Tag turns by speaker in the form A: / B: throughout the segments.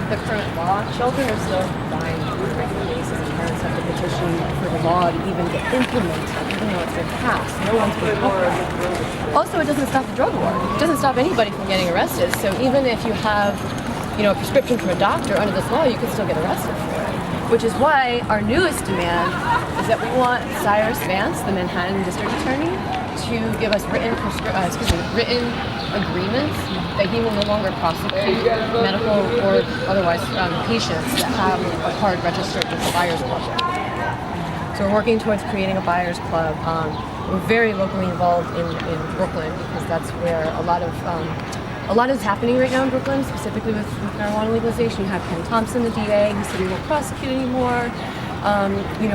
A: the current law, children are still dying on a regular basis, and parents have to petition for the law to even get implemented, even though it's been passed. No one's been covered. Also, it doesn't stop the drug war. It doesn't stop anybody from getting arrested. So even if you have, a prescription from a doctor under this law, you can still get arrested for it. Which is why our newest demand is that we want Cyrus Vance, the Manhattan District Attorney, to give us written agreements that he will no longer prosecute medical or otherwise patients that have a card registered with the Buyers Club. So we're working towards creating a Buyers Club. We're very locally involved in Brooklyn because that's where a lot is happening right now in Brooklyn, specifically with marijuana legalization. You have Ken Thompson, the DA, who said he won't prosecute anymore.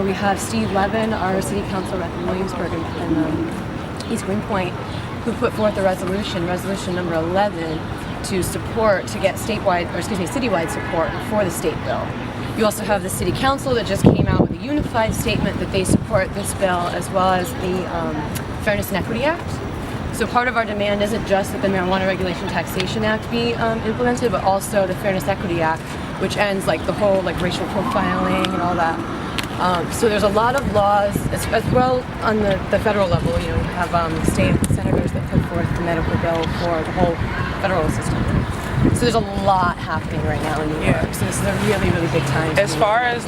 A: We have Steve Levin, our city council rep in Williamsburg and East Greenpoint, who put forth a resolution number 11, to get citywide support for the state bill. You also have the city council that just came out with a unified statement that they support this bill, as well as the Fairness and Equity Act. So part of our demand isn't just that the Marijuana Regulation Taxation Act be implemented, but also the Fairness Equity Act, which ends the whole racial profiling and all that. So there's a lot of laws, as well on the federal level. You have state senators that put forth the medical bill for the whole federal system. So there's a lot happening right now in New York. So this is a really, really big time.
B: As far as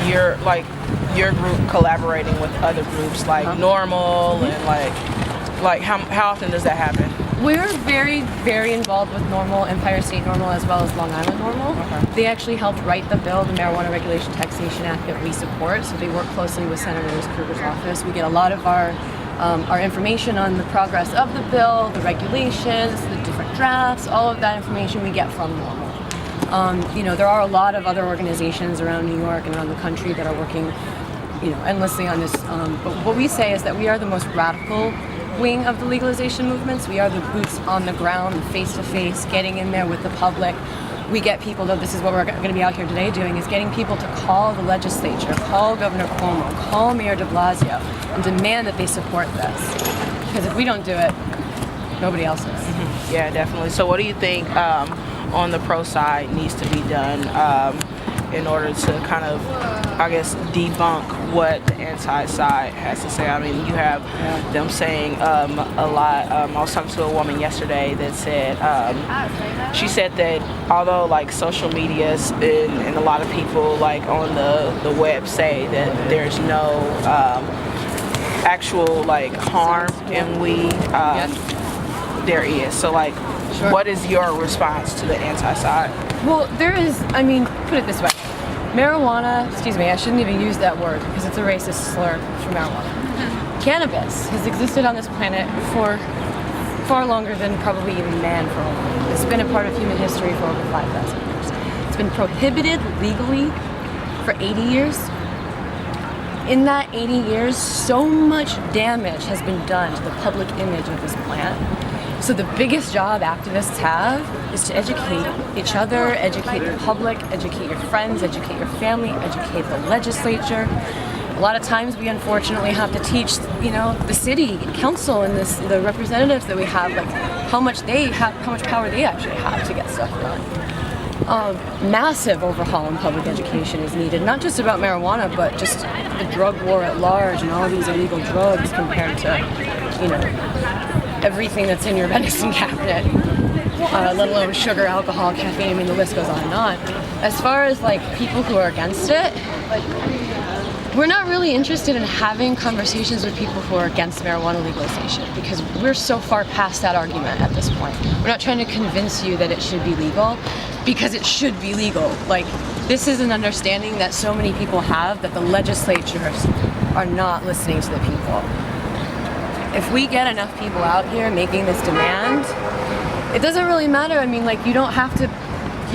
B: your group collaborating with other groups Normal and how often does that happen?
A: We're very, very involved with Normal, Empire State Normal, as well as Long Island Normal. Okay. They actually helped write the bill, the Marijuana Regulation Taxation Act, that we support. So they work closely with Senator Kruger's office. We get a lot of our information on the progress of the bill, the regulations, the different drafts, all of that information we get from Normal. There are a lot of other organizations around New York and around the country that are working, endlessly on this. But what we say is that we are the most radical wing of the legalization movements. We are the boots on the ground, face-to-face, getting in there with the public. We get people, though this is what we're going to be out here today doing, is getting people to call the legislature, call Governor Cuomo, call Mayor de Blasio, and demand that they support this. Because if we don't do it, nobody else is.
B: Mm-hmm. Yeah, definitely. So what do you think on the pro side needs to be done in order to kind of, debunk what the anti side has to say? I mean, you have them saying a lot. I was talking to a woman yesterday that said, she said that although social media and a lot of people on the web say that there's no actual harm in weed, there is. So
A: Sure.
B: What is your response to the anti side?
A: Well, there is, put it this way. Marijuana, I shouldn't even use that word because it's a racist slur for marijuana. Cannabis has existed on this planet for far longer than probably even man for all. It's been a part of human history for over 5,000 years. It's been prohibited legally for 80 years. In that 80 years, so much damage has been done to the public image of this plant. So the biggest job activists have is to educate each other, educate the public, educate your friends, educate your family, educate the legislature. A lot of times we unfortunately have to teach, the city council and the representatives that we have, how much power they actually have to get stuff done. Massive overhaul in public education is needed, not just about marijuana, but just the drug war at large and all these illegal drugs compared to, everything that's in your medicine cabinet, let alone sugar, alcohol, caffeine, the list goes on and on. As far as people who are against it, we're not really interested in having conversations with people who are against marijuana legalization because we're so far past that argument at this point. We're not trying to convince you that it should be legal because it should be legal. This is an understanding that so many people have that the legislatures are not listening to the people. If we get enough people out here making this demand, it doesn't really matter. You don't have to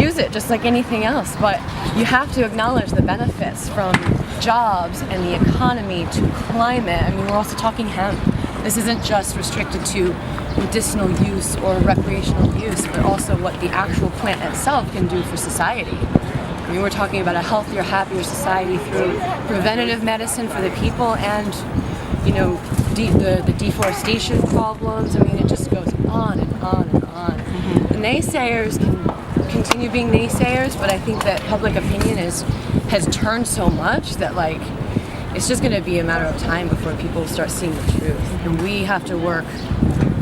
A: use it just like anything else, but you have to acknowledge the benefits from jobs and the economy to climate. We're also talking hemp. This isn't just restricted to medicinal use or recreational use, but also what the actual plant itself can do for society. We're talking about a healthier, happier society through preventative medicine for the people and, the deforestation problems. It just goes on and on and on. Mm-hmm. The naysayers continue being naysayers, but I think that public opinion has turned so much that like it's just going to be a matter of time before people start seeing the truth, and we have to work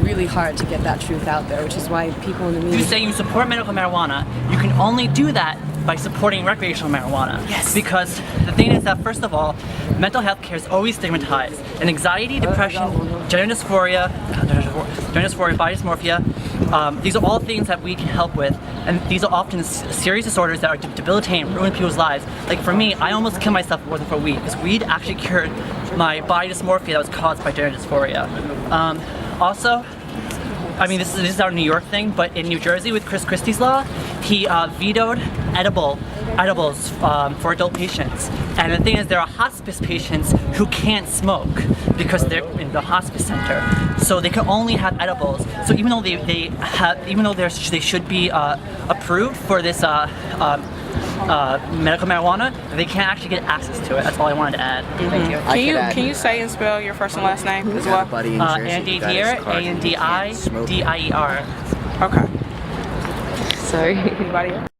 A: really hard to get that truth out there, which is why people in the media.
C: You say you support medical marijuana, you can only do that by supporting recreational marijuana.
A: Yes.
C: Because the thing is that, first of all, mental health care is always stigmatized. And anxiety, depression, gender dysphoria, body dysmorphia, these are all things that we can help with. And these are often serious disorders that are debilitating, ruin people's lives. Like for me, I almost killed myself if it wasn't for weed, because weed actually cured my body dysmorphia that was caused by gender dysphoria. Also, I mean, this is our New York thing, but in New Jersey with Chris Christie's law, he vetoed edibles for adult patients. And the thing is, there are hospice patients who can't smoke because they're in the hospice center, so they can only have edibles. So even though they should be approved for this medical marijuana, they can't actually get access to it. That's all I wanted to add. Thank you.
B: Can you say and spell your first and last name as well?
C: Andi Dier, Andidier.
B: Okay.
A: Sorry.
B: Anybody else?